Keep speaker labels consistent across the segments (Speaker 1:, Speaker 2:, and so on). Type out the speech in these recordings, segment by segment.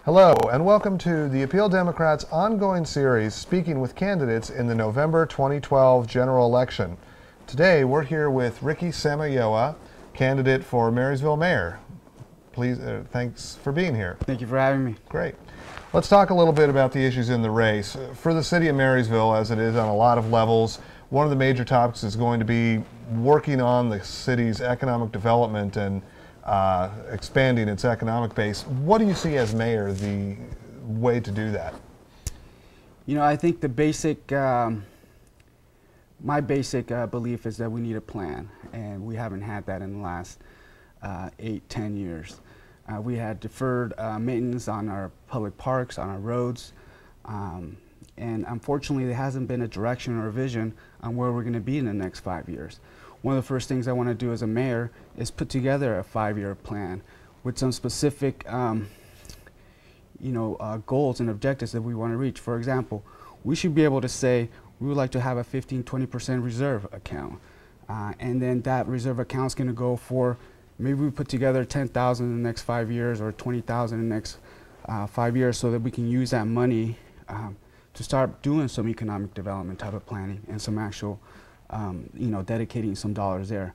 Speaker 1: Hello, and welcome to the Appeal Democrats' ongoing series speaking with candidates in the November 2012 general election. Today, we're here with Ricky Samayoa, candidate for Marysville mayor. Please, thanks for being here.
Speaker 2: Thank you for having me.
Speaker 1: Great. Let's talk a little bit about the issues in the race. For the city of Marysville, as it is on a lot of levels, one of the major topics is going to be working on the city's economic development and expanding its economic base. What do you see as mayor the way to do that?
Speaker 2: You know, I think the basic, my basic belief is that we need a plan, and we haven't had that in the last 8-10 years. We had deferred maintenance on our public parks, on our roads, and unfortunately there hasn't been a direction or a vision on where we're going to be in the next 5 years. One of the first things I want to do as a mayor is put together a 5-year plan with some specific goals and objectives that we want to reach. For example, we should be able to say we would like to have a 15-20% reserve account, and then that reserve account is going to go for, maybe we put together 10,000 in the next 5 years or 20,000 in the next 5 years, so that we can use that money to start doing some economic development type of planning and some actual dedicating some dollars there.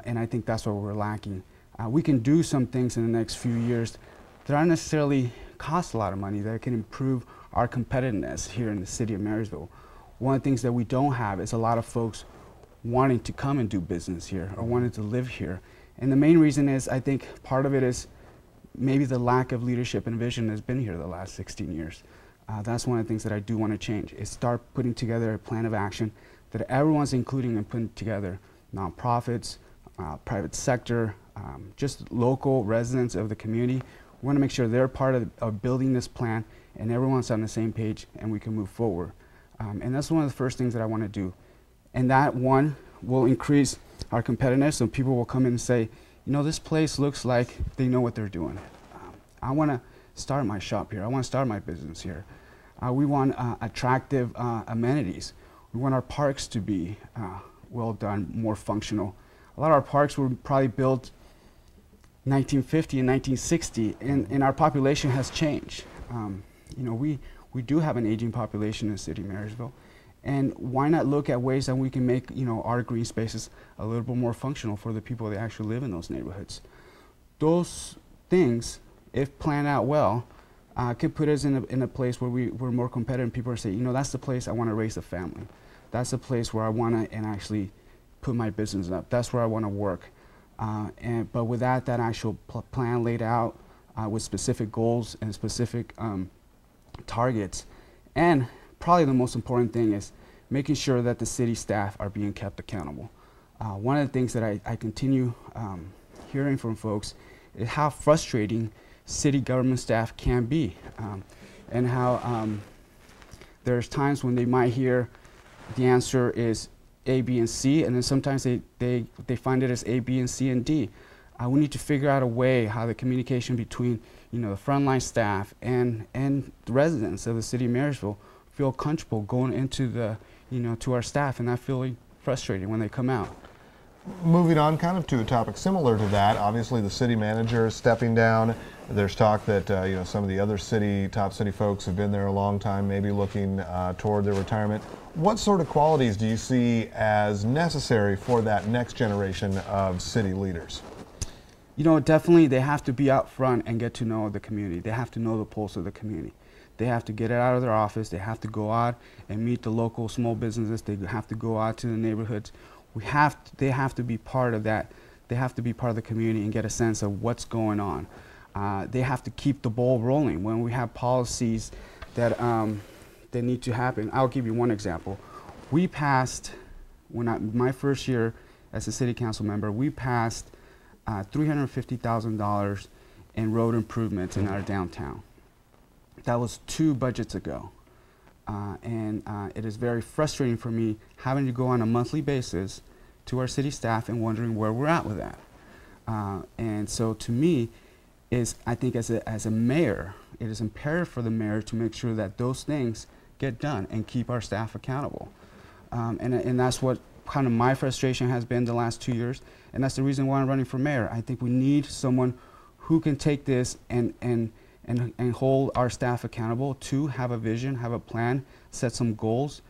Speaker 2: And I think that's what we're lacking. We can do some things in the next few years that aren't necessarily cost a lot of money, that can improve our competitiveness here in the city of Marysville. One of the things that we don't have is a lot of folks wanting to come and do business here or wanting to live here. And the main reason is, I think part of it is maybe the lack of leadership and vision that's been here the last 16 years. That's one of the things that I do want to change, is start putting together a plan of action that everyone's including and putting together: nonprofits, private sector, just local residents of the community. We want to make sure they're part of building this plan and everyone's on the same page and we can move forward. And that's one of the first things that I want to do. And that one will increase our competitiveness, so people will come in and say, you know, this place looks like they know what they're doing. I want to start my shop here. I want to start my business here. We want attractive amenities. We want our parks to be well done, more functional. A lot of our parks were probably built 1950 and 1960, and our population has changed. We do have an aging population in the city of Marysville, and why not look at ways that we can make our green spaces a little bit more functional for the people that actually live in those neighborhoods. Those things, if planned out well, could put us in a place where we're more competitive, and people are saying, that's the place I want to raise a family. That's the place where I want to actually put my business up. That's where I want to work. But without that actual plan laid out with specific goals and specific targets, and probably the most important thing is making sure that the city staff are being kept accountable. One of the things that I continue hearing from folks is how frustrating city government staff can be, and how there's times when they might hear the answer is A, B, and C, and then sometimes they find it as A, B, and C, and D. We need to figure out a way how the communication between the frontline staff and the residents of the city of Marysville feel comfortable going into the to our staff and not feeling frustrated when they come out.
Speaker 1: Moving on kind of to a topic similar to that, obviously the city manager is stepping down. There's talk that some of the other top city folks have been there a long time, maybe looking toward their retirement. What sort of qualities do you see as necessary for that next generation of city leaders?
Speaker 2: Definitely they have to be out front and get to know the community. They have to know the pulse of the community. They have to get it out of their office. They have to go out and meet the local small businesses. They have to go out to the neighborhoods. They have to be part of that. They have to be part of the community and get a sense of what's going on. They have to keep the ball rolling when we have policies that need to happen. I'll give you one example. We passed, my first year as a city council member, we passed $350,000 in road improvements in our downtown. That was 2 budgets ago. And it is very frustrating for me having to go on a monthly basis to our city staff and wondering where we're at with that. And so to me, I think as a mayor, it is imperative for the mayor to make sure that those things get done and keep our staff accountable. And that's what kind of my frustration has been the last 2 years, and that's the reason why I'm running for mayor. I think we need someone who can take this and and hold our staff accountable to have a vision, have a plan, set some goals,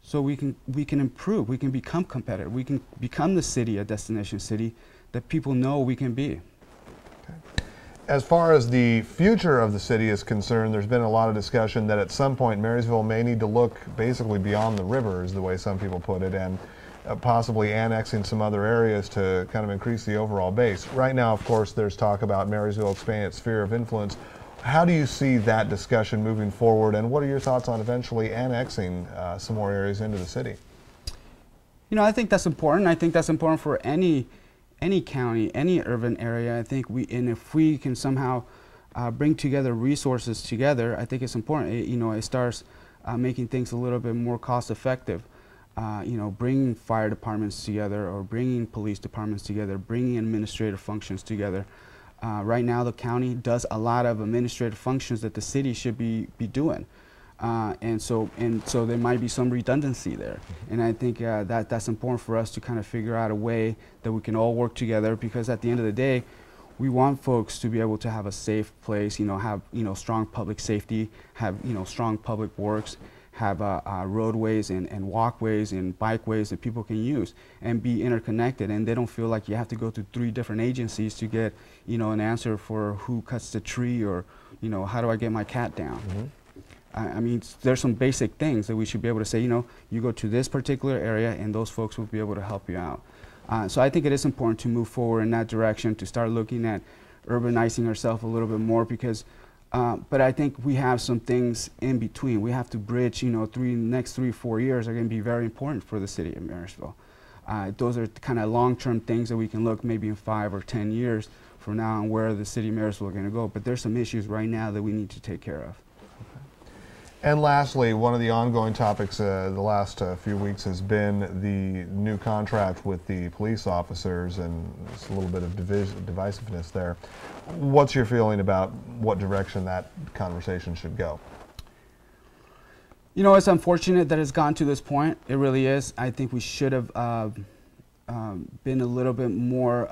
Speaker 2: so we can improve, we can become competitive, we can become the city, a destination city that people know we can be.
Speaker 1: Okay. As far as the future of the city is concerned, there's been a lot of discussion that at some point Marysville may need to look basically beyond the river, is the way some people put it, and possibly annexing some other areas to kind of increase the overall base. Right now, of course, there's talk about Marysville expanding its sphere of influence. How do you see that discussion moving forward, and what are your thoughts on eventually annexing some more areas into the city?
Speaker 2: You know, I think that's important. I think that's important for any county, any urban area. I think if we can somehow bring together resources together, I think it's important. You know, it starts making things a little bit more cost effective. You know, bringing fire departments together, or bringing police departments together, bringing administrative functions together. Right now, the county does a lot of administrative functions that the city should be doing, and so there might be some redundancy there. And I think that's important for us to kind of figure out a way that we can all work together, because at the end of the day, we want folks to be able to have a safe place. You know, have strong public safety, have strong public works, have roadways and walkways and bikeways that people can use and be interconnected, and they don't feel like you have to go to 3 different agencies to get an answer for who cuts the tree, or how do I get my cat down. Mm-hmm. I mean, there's some basic things that we should be able to say, you go to this particular area and those folks will be able to help you out. So I think it is important to move forward in that direction, to start looking at urbanizing ourselves a little bit more, because but I think we have some things in between. We have to bridge, next 3-4 years are going to be very important for the city of Marysville. Those are kind of long-term things that we can look maybe in 5 or 10 years from now on where the city of Marysville are going to go. But there's some issues right now that we need to take care of.
Speaker 1: And lastly, one of the ongoing topics the last few weeks has been the new contract with the police officers, and there's a little bit of divisiveness there. What's your feeling about what direction that conversation should go?
Speaker 2: It's unfortunate that it's gotten to this point. It really is. I think we should have been a little bit more.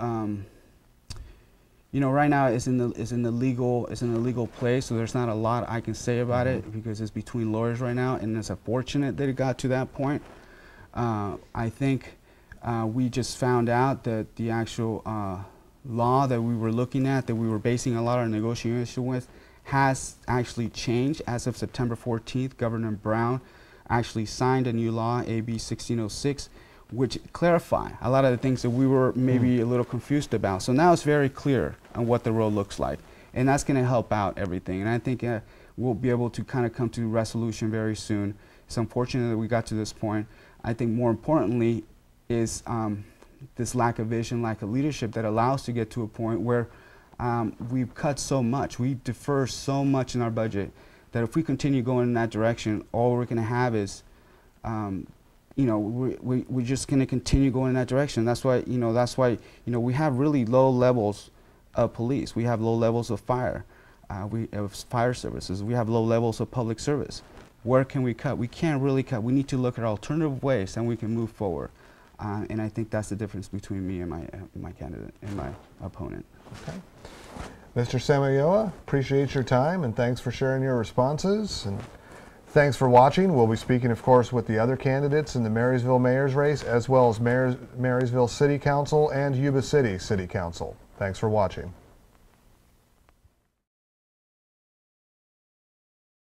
Speaker 2: Right now it's in the legal place, so there's not a lot I can say about it, because it's between lawyers right now, and it's unfortunate that it got to that point. I think we just found out that the actual law that we were looking at, that we were basing a lot of our negotiation with, has actually changed. As of September 14th, Governor Brown actually signed a new law, AB 1606, which clarify a lot of the things that we were maybe a little confused about. So now it's very clear on what the road looks like, and that's going to help out everything. And I think we'll be able to kind of come to resolution very soon. It's unfortunate that we got to this point. I think more importantly is this lack of vision, lack of leadership that allows us to get to a point where we've cut so much, we defer so much in our budget, that if we continue going in that direction, all we're going to have is we're just going to continue going in that direction. That's why we have really low levels of police. We have low levels of fire. We have fire services. We have low levels of public service. Where can we cut? We can't really cut. We need to look at alternative ways, and we can move forward. And I think that's the difference between me and my candidate and my opponent.
Speaker 1: Okay. Mr. Samayoa, appreciate your time, and thanks for sharing your responses. And thanks for watching. We'll be speaking, of course, with the other candidates in the Marysville mayor's race, as well as Marysville City Council and Yuba City City Council. Thanks for watching.